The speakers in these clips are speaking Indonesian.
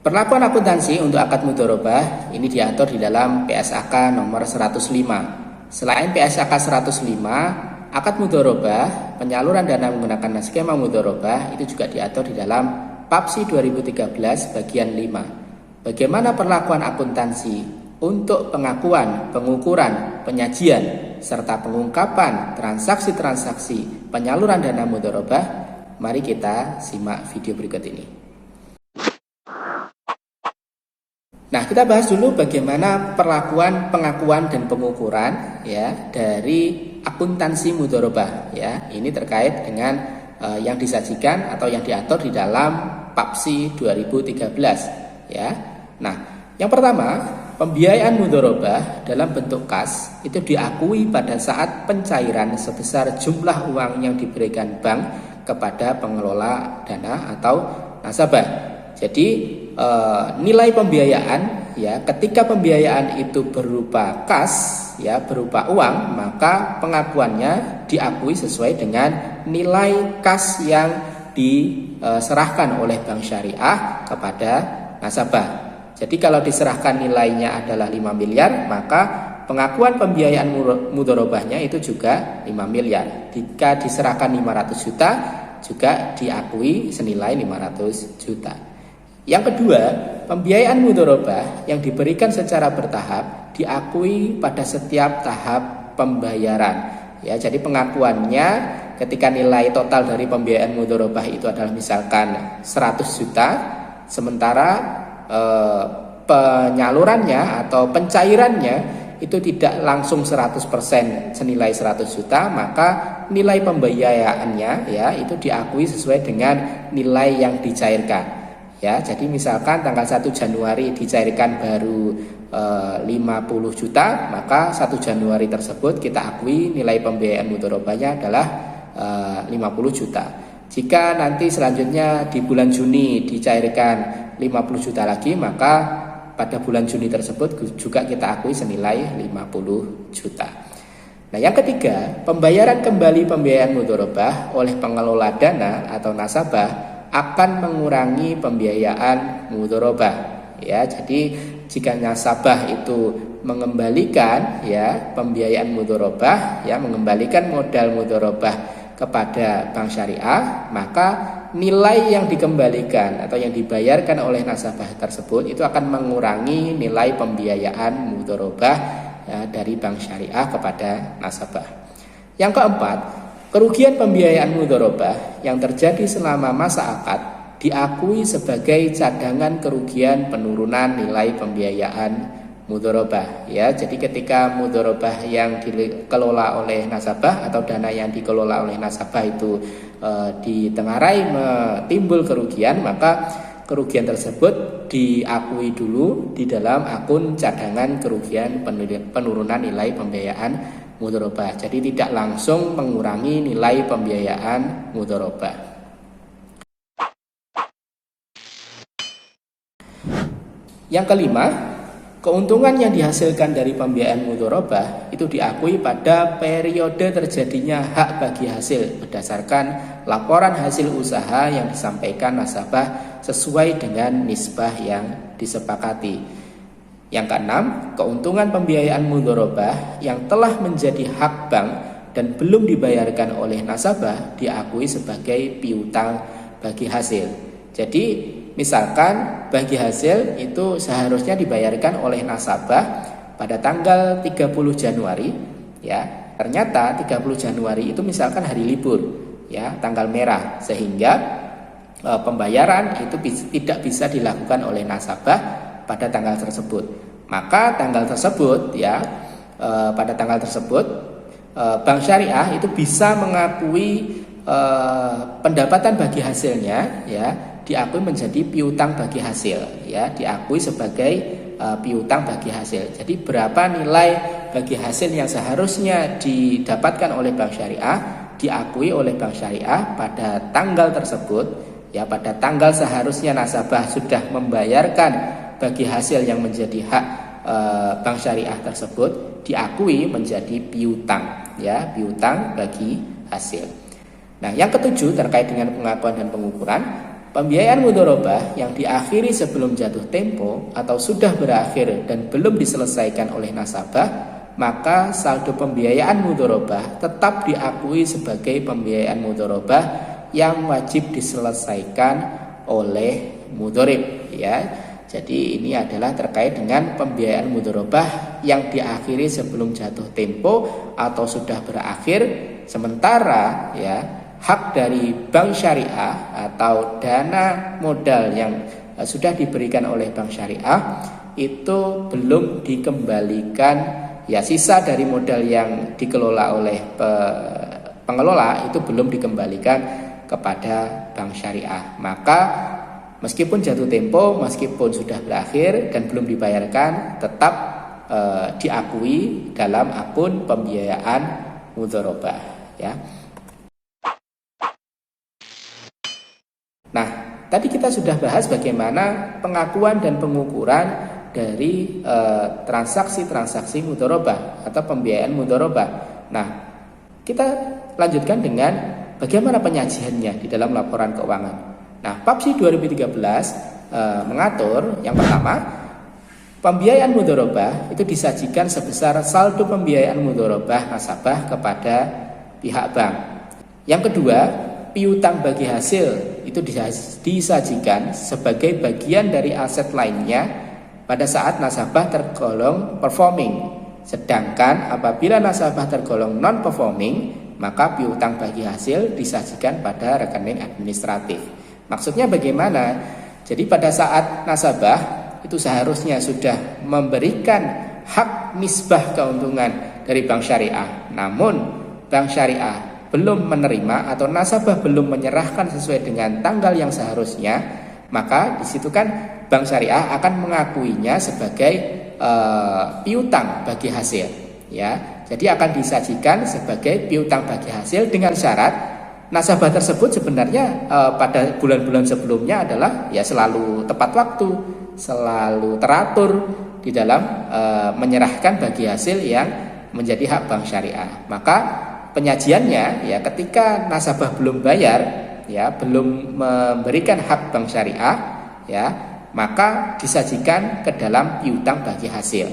Perlakuan akuntansi untuk akad mudharabah ini diatur di dalam PSAK nomor 105. Selain PSAK 105, akad mudharabah, penyaluran dana menggunakan skema mudharabah itu juga diatur di dalam PAPSI 2013 bagian 5. Bagaimana perlakuan akuntansi untuk pengakuan, pengukuran, penyajian, serta pengungkapan transaksi-transaksi penyaluran dana mudharabah? Mari kita simak video berikut ini. Nah, kita bahas dulu bagaimana perlakuan, pengakuan, dan pengukuran ya dari akuntansi mudharabah ya. Ini terkait dengan yang disajikan atau yang diatur di dalam PAPSI 2013 ya. Nah, yang pertama, pembiayaan mudharabah dalam bentuk kas itu diakui pada saat pencairan sebesar jumlah uang yang diberikan bank kepada pengelola dana atau nasabah. Jadi nilai pembiayaan ya, ketika pembiayaan itu berupa kas ya, berupa uang, maka pengakuannya diakui sesuai dengan nilai kas yang diserahkan oleh bank syariah kepada nasabah. Jadi kalau diserahkan nilainya adalah 5 miliar, maka pengakuan pembiayaan mudharabahnya itu juga 5 miliar. Jika diserahkan 500 juta, juga diakui senilai 500 juta. Yang kedua, pembiayaan mudharabah yang diberikan secara bertahap diakui pada setiap tahap pembayaran. Ya, jadi pengakuannya ketika nilai total dari pembiayaan mudharabah itu adalah misalkan 100 juta, sementara penyalurannya atau pencairannya itu tidak langsung 100% senilai 100 juta, maka nilai pembiayaannya ya itu diakui sesuai dengan nilai yang dicairkan. Ya, jadi misalkan tanggal 1 Januari dicairkan baru 50 juta, maka 1 Januari tersebut kita akui nilai pembiayaan mudharabahnya adalah 50 juta. Jika nanti selanjutnya di bulan Juni dicairkan 50 juta lagi, maka pada bulan Juni tersebut juga kita akui senilai 50 juta. Nah, yang ketiga, pembayaran kembali pembiayaan mudharabah oleh pengelola dana atau nasabah akan mengurangi pembiayaan mudharabah ya. Jadi jika nasabah itu mengembalikan ya pembiayaan mudharabah ya, mengembalikan modal mudharabah kepada bank syariah, maka nilai yang dikembalikan atau yang dibayarkan oleh nasabah tersebut itu akan mengurangi nilai pembiayaan mudharabah ya, dari bank syariah kepada nasabah. Yang keempat, kerugian pembiayaan mudharabah yang terjadi selama masa akad diakui sebagai cadangan kerugian penurunan nilai pembiayaan mudharabah ya. Jadi ketika mudharabah yang dikelola oleh nasabah atau dana yang dikelola oleh nasabah itu ditengarai timbul kerugian, maka kerugian tersebut diakui dulu di dalam akun cadangan kerugian penurunan nilai pembiayaan mudharabah. Jadi tidak langsung mengurangi nilai pembiayaan mudharabah. Yang kelima, keuntungan yang dihasilkan dari pembiayaan mudharabah itu diakui pada periode terjadinya hak bagi hasil berdasarkan laporan hasil usaha yang disampaikan nasabah sesuai dengan nisbah yang disepakati. Yang keenam, keuntungan pembiayaan mudharabah yang telah menjadi hak bank dan belum dibayarkan oleh nasabah diakui sebagai piutang bagi hasil. Jadi misalkan bagi hasil itu seharusnya dibayarkan oleh nasabah pada tanggal 30 Januari ya. Ternyata 30 Januari itu misalkan hari libur ya, tanggal merah, sehingga pembayaran itu tidak bisa dilakukan oleh nasabah pada tanggal tersebut. Maka tanggal tersebut ya, pada tanggal tersebut bank syariah itu bisa mengakui pendapatan bagi hasilnya ya, diakui menjadi piutang bagi hasil ya, diakui sebagai piutang bagi hasil. Jadi berapa nilai bagi hasil yang seharusnya didapatkan oleh bank syariah diakui oleh bank syariah pada tanggal tersebut ya, pada tanggal seharusnya nasabah sudah membayarkan bagi hasil yang menjadi hak bank syariah tersebut diakui menjadi piutang ya, piutang bagi hasil. Nah, yang ketujuh terkait dengan pengakuan dan pengukuran, pembiayaan mudharabah yang diakhiri sebelum jatuh tempo atau sudah berakhir dan belum diselesaikan oleh nasabah, maka saldo pembiayaan mudharabah tetap diakui sebagai pembiayaan mudharabah yang wajib diselesaikan oleh mudharib, ya. Jadi ini adalah terkait dengan pembiayaan mudharabah yang diakhiri sebelum jatuh tempo atau sudah berakhir, sementara ya hak dari bank syariah atau dana modal yang sudah diberikan oleh bank syariah itu belum dikembalikan, ya sisa dari modal yang dikelola oleh pengelola itu belum dikembalikan kepada bank syariah. Maka meskipun jatuh tempo, meskipun sudah berakhir dan belum dibayarkan, tetap diakui dalam akun pembiayaan mudharabah, ya. Nah, tadi kita sudah bahas bagaimana pengakuan dan pengukuran dari transaksi-transaksi mudharabah atau pembiayaan mudharabah. Nah, kita lanjutkan dengan bagaimana penyajiannya di dalam laporan keuangan. Nah, PAPSI 2013 mengatur yang pertama, pembiayaan mudharabah itu disajikan sebesar saldo pembiayaan mudharabah nasabah kepada pihak bank. Yang kedua, piutang bagi hasil itu disajikan sebagai bagian dari aset lainnya pada saat nasabah tergolong performing. Sedangkan apabila nasabah tergolong non-performing, maka piutang bagi hasil disajikan pada rekening administratif. Maksudnya bagaimana? Jadi pada saat nasabah itu seharusnya sudah memberikan hak nisbah keuntungan dari bank syariah, namun bank syariah belum menerima atau nasabah belum menyerahkan sesuai dengan tanggal yang seharusnya, maka di situ kan bank syariah akan mengakuinya sebagai piutang bagi hasil, ya. Jadi akan disajikan sebagai piutang bagi hasil dengan syarat nasabah tersebut sebenarnya pada bulan-bulan sebelumnya adalah ya selalu tepat waktu, selalu teratur di dalam menyerahkan bagi hasil yang menjadi hak bank syariah. Maka penyajiannya ya ketika nasabah belum bayar, ya belum memberikan hak bank syariah, ya maka disajikan ke dalam piutang bagi hasil,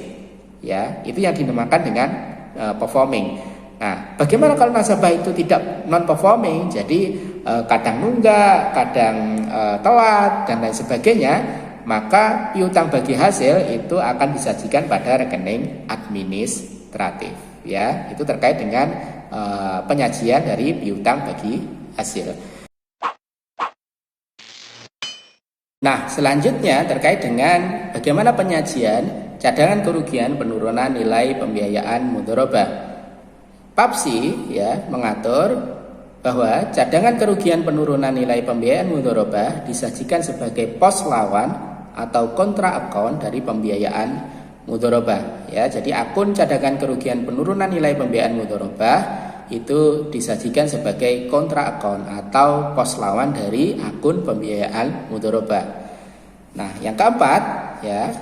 ya itu yang dinamakan dengan performing. Nah, bagaimana kalau nasabah itu tidak non performing, jadi kadang nunggak, kadang telat dan lain sebagainya, maka piutang bagi hasil itu akan disajikan pada rekening administratif, ya itu terkait dengan penyajian dari piutang bagi hasil. Nah, selanjutnya terkait dengan bagaimana penyajian cadangan kerugian penurunan nilai pembiayaan mudharabah. PAPSI ya mengatur bahwa cadangan kerugian penurunan nilai pembiayaan mudharabah disajikan sebagai pos lawan atau kontra account dari pembiayaan mudharabah, ya. Jadi akun cadangan kerugian penurunan nilai pembiayaan mudharabah itu disajikan sebagai kontra account atau pos lawan dari akun pembiayaan mudharabah. Nah, yang keempat, ya,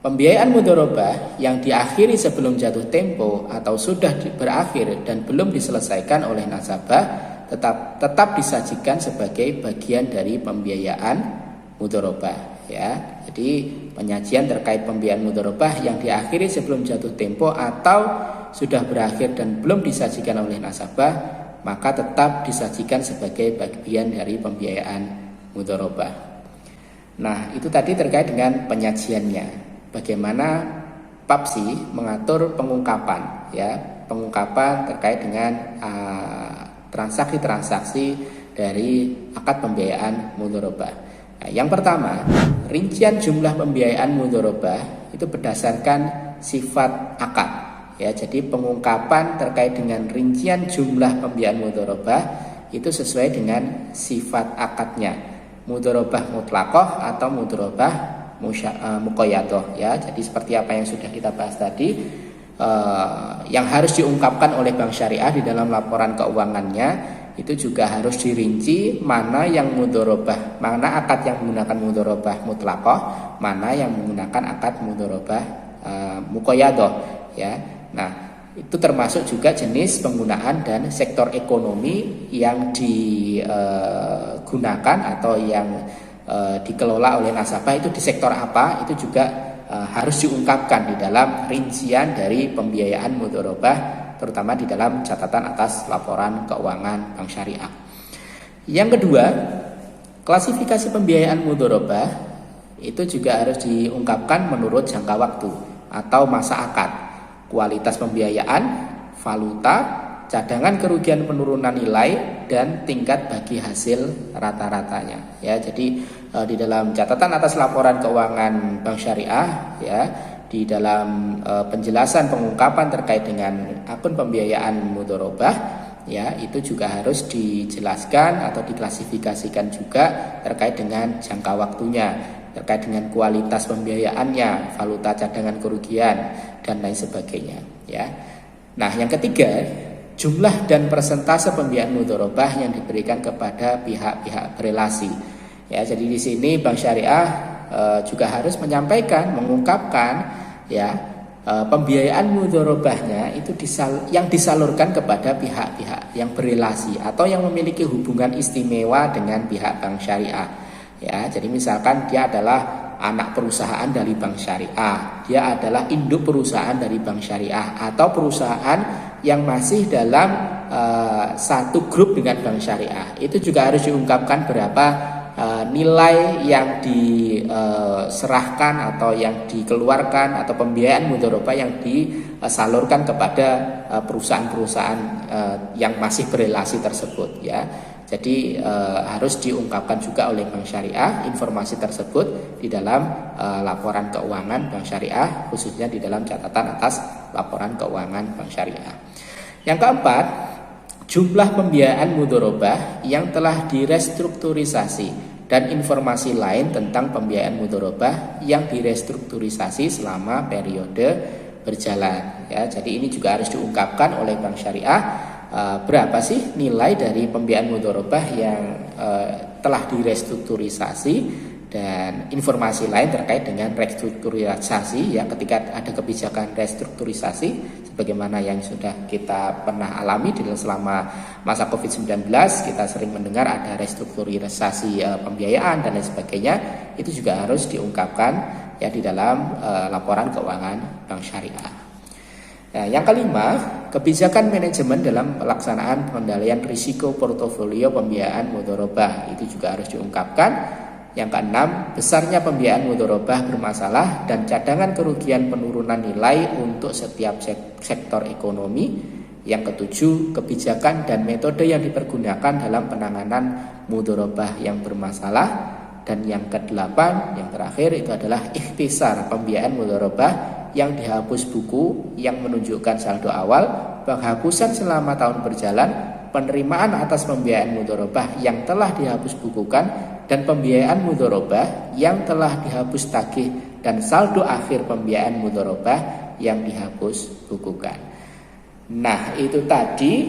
pembiayaan mudharabah yang diakhiri sebelum jatuh tempo atau sudah berakhir dan belum diselesaikan oleh nasabah tetap disajikan sebagai bagian dari pembiayaan mudharabah, ya. Jadi penyajian terkait pembiayaan mudharabah yang diakhiri sebelum jatuh tempo atau sudah berakhir dan belum disajikan oleh nasabah, maka tetap disajikan sebagai bagian dari pembiayaan mudharabah. Nah, itu tadi terkait dengan penyajiannya. Bagaimana PAPSI mengatur pengungkapan, ya, pengungkapan terkait dengan transaksi-transaksi dari akad pembiayaan mudharabah. Nah, yang pertama, rincian jumlah pembiayaan mudharabah itu berdasarkan sifat akad. Ya, jadi pengungkapan terkait dengan rincian jumlah pembiayaan mudharabah itu sesuai dengan sifat akadnya, mudharabah mutlaqah atau mudharabah muqayyadah, ya. Jadi seperti apa yang sudah kita bahas tadi, yang harus diungkapkan oleh bank syariah di dalam laporan keuangannya itu juga harus dirinci mana yang mudharabah, mana akad yang menggunakan mudharabah mutlaqah, mana yang menggunakan akad mudharabah muqayyadah, ya. Nah, itu termasuk juga jenis penggunaan dan sektor ekonomi yang digunakan atau yang dikelola oleh nasabah itu di sektor apa, itu juga harus diungkapkan di dalam rincian dari pembiayaan mudharabah, terutama di dalam catatan atas laporan keuangan bank syariah. Yang kedua, klasifikasi pembiayaan mudharabah itu juga harus diungkapkan menurut jangka waktu atau masa akad, kualitas pembiayaan, valuta, cadangan kerugian penurunan nilai, dan tingkat bagi hasil rata-ratanya. Ya, jadi di dalam catatan atas laporan keuangan bank syariah, ya, di dalam penjelasan pengungkapan terkait dengan akun pembiayaan mudharabah, ya, itu juga harus dijelaskan atau diklasifikasikan juga terkait dengan jangka waktunya, terkait dengan kualitas pembiayaannya, valuta cadangan kerugian, dan lain sebagainya. Ya. Nah, yang ketiga, jumlah dan persentase pembiayaan mudharabah yang diberikan kepada pihak-pihak berelasi. Ya, jadi di sini Bank Syariah juga harus menyampaikan, mengungkapkan, ya, pembiayaan mudharabahnya itu yang disalurkan kepada pihak-pihak yang berelasi atau yang memiliki hubungan istimewa dengan pihak Bank Syariah. Ya, jadi misalkan dia adalah anak perusahaan dari Bank Syariah, dia adalah induk perusahaan dari Bank Syariah, atau perusahaan yang masih dalam satu grup dengan Bank Syariah. Itu juga harus diungkapkan berapa nilai yang diserahkan atau yang dikeluarkan atau pembiayaan mudharabah yang disalurkan kepada perusahaan-perusahaan yang masih berelasi tersebut, ya. Jadi harus diungkapkan juga oleh Bank Syariah informasi tersebut di dalam laporan keuangan Bank Syariah, khususnya di dalam catatan atas laporan keuangan Bank Syariah. Yang keempat, jumlah pembiayaan mudharabah yang telah direstrukturisasi dan informasi lain tentang pembiayaan mudharabah yang direstrukturisasi selama periode berjalan. Ya, jadi ini juga harus diungkapkan oleh Bank Syariah. Berapa sih nilai dari pembiayaan mudharabah yang telah direstrukturisasi dan informasi lain terkait dengan restrukturisasi, ya, ketika ada kebijakan restrukturisasi sebagaimana yang sudah kita pernah alami selama masa Covid-19, kita sering mendengar ada restrukturisasi pembiayaan dan lain sebagainya. Itu juga harus diungkapkan, ya, di dalam laporan keuangan Bank Syariah. Nah, yang kelima, kebijakan manajemen dalam pelaksanaan pengendalian risiko portofolio pembiayaan mudharabah itu juga harus diungkapkan. Yang keenam, besarnya pembiayaan mudharabah bermasalah dan cadangan kerugian penurunan nilai untuk setiap sektor ekonomi. Yang ketujuh, kebijakan dan metode yang dipergunakan dalam penanganan mudharabah yang bermasalah. Dan yang kedelapan, yang terakhir, itu adalah ikhtisar pembiayaan mudharabah yang dihapus buku yang menunjukkan saldo awal, penghapusan selama tahun berjalan, penerimaan atas pembiayaan mudharabah yang telah dihapus bukukan, dan pembiayaan mudharabah yang telah dihapus tagih, dan saldo akhir pembiayaan mudharabah yang dihapus bukukan. Nah, itu tadi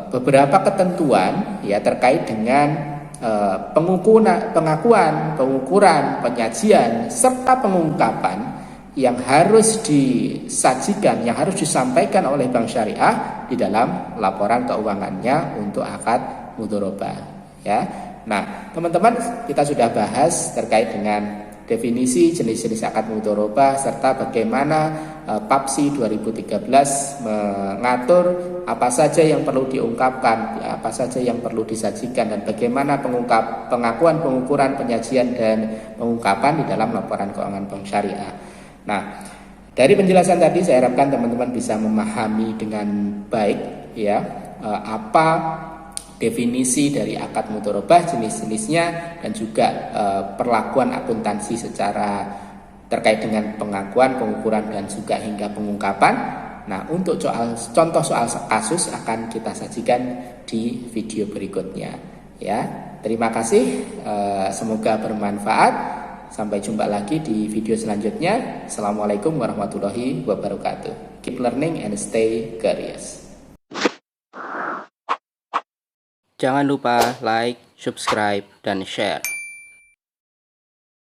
beberapa ketentuan, ya, terkait dengan pengukuran, penyajian, serta pengungkapan yang harus disajikan, yang harus disampaikan oleh Bank Syariah di dalam laporan keuangannya untuk akad mudharabah. Ya, nah, teman-teman, kita sudah bahas terkait dengan definisi jenis-jenis akad mudharabah serta bagaimana PAPSI 2013 mengatur apa saja yang perlu diungkapkan, apa saja yang perlu disajikan, dan bagaimana pengakuan, pengukuran, penyajian, dan pengungkapan di dalam laporan keuangan Bank Syariah. Nah, dari penjelasan tadi saya harapkan teman-teman bisa memahami dengan baik, ya, apa definisi dari akad mudharabah, jenis-jenisnya, dan juga perlakuan akuntansi secara terkait dengan pengakuan, pengukuran, dan juga hingga pengungkapan. Nah, untuk contoh soal kasus akan kita sajikan di video berikutnya. Ya, terima kasih. Semoga bermanfaat. Sampai jumpa lagi di video selanjutnya. Assalamualaikum warahmatullahi wabarakatuh. Keep learning and stay curious. Jangan lupa like, subscribe, dan share.